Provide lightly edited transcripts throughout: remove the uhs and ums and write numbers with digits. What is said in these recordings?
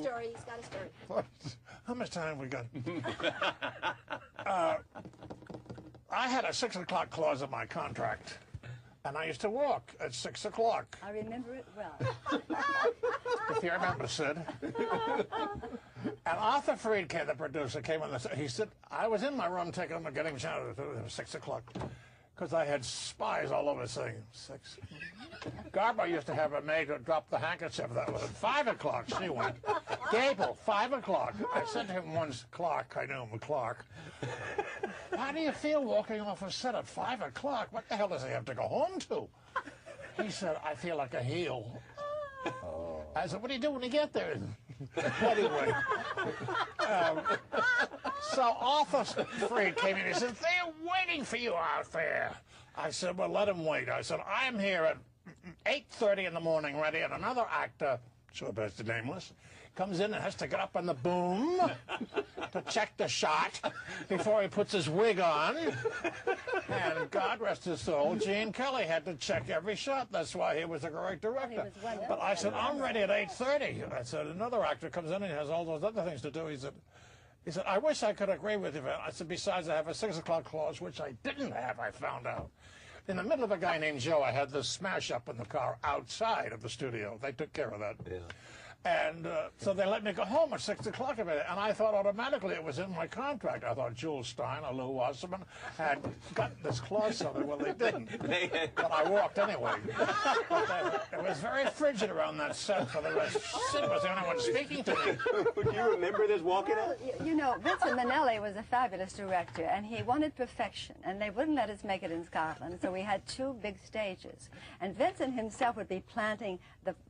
story. He's got a story. How much time have we got? I had a 6 o'clock clause in my contract, and I used to walk at 6 o'clock. I remember it well. If you remember, Sid. And Arthur Freed, the producer, came on. He said, I was in my room taking him and getting shouted at 6 o'clock. Because I had spies all over saying 6. Garbo used to have a maid who dropped the handkerchief. That was at 5 o'clock. She went. Gable, 5 o'clock. I said to him once, Clark, I knew him, Clark, how do you feel walking off a set at 5 o'clock? What the hell does he have to go home to? He said, I feel like a heel. Oh. I said, what do you do when you get there? Anyway. So Arthur Freed came in and he said, they're waiting for you out there. I said, well, let him wait. I said, I'm here at 8:30 in the morning ready, and another actor, sure best nameless, comes in and has to get up on the boom to check the shot before he puts his wig on. And God rest his soul, Gene Kelly had to check every shot. That's why he was a great director. But I said, I'm ready at 8:30. I said, another actor comes in and he has all those other things to do. He said, I wish I could agree with you. I said, besides, I have a 6 o'clock clause, which I didn't have, I found out. In the middle of a guy named Joe, I had this smash up in the car outside of the studio. They took care of that. Yeah. And so they let me go home at 6 o'clock of it. And I thought automatically it was in my contract. I thought Jules Stein or Lou Wasserman had got this clause somewhere. Well, they didn't. But I walked anyway. But it was very frigid around that set for the rest. Sid was the only one speaking to me. Do you remember this walking out? You know, Vincent Minnelli was a fabulous director, and he wanted perfection. And they wouldn't let us make it in Scotland, so we had 2 big stages. And Vincent himself would be planting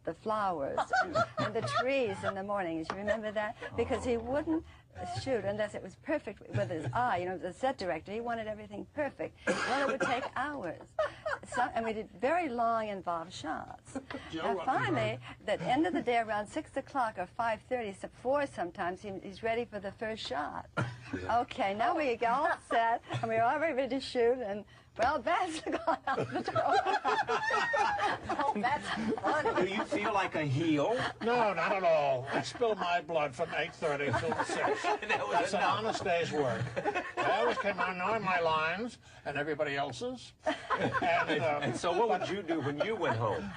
the flowers and the trees in the mornings. You remember that? Because he wouldn't shoot unless it was perfect with his eye. You know, the set director, he wanted everything perfect. Well, it would take hours. And we did very long, involved shots. And finally, at the end of the day, around 6 o'clock or 5:30, 4 sometimes, he's ready for the first shot. Okay, now we get all set, and we're all ready to shoot, and, well, that's gone out the door. Oh, that's funny. Do you feel like a heel? No, not at all. I spilled my blood from 8:30 till 6. That's an honest day's work. I always came on knowing my lines and everybody else's. And so what would you do when you went home?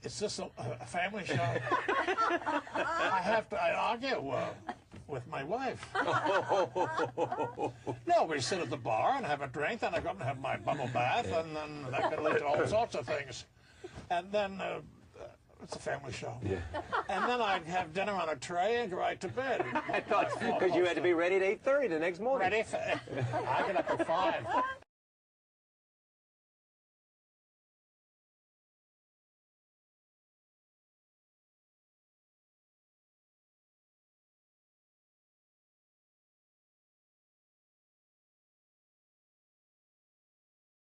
Is this a family show? I argue with my wife. No, we sit at the bar and have a drink, then I go and have my bubble bath, and then that could lead to all sorts of things. And then it's a family show. Yeah. And then I'd have dinner on a tray and go right to bed. I thought because you had to be ready at 8:30 the next morning. Ready? I get up at 5.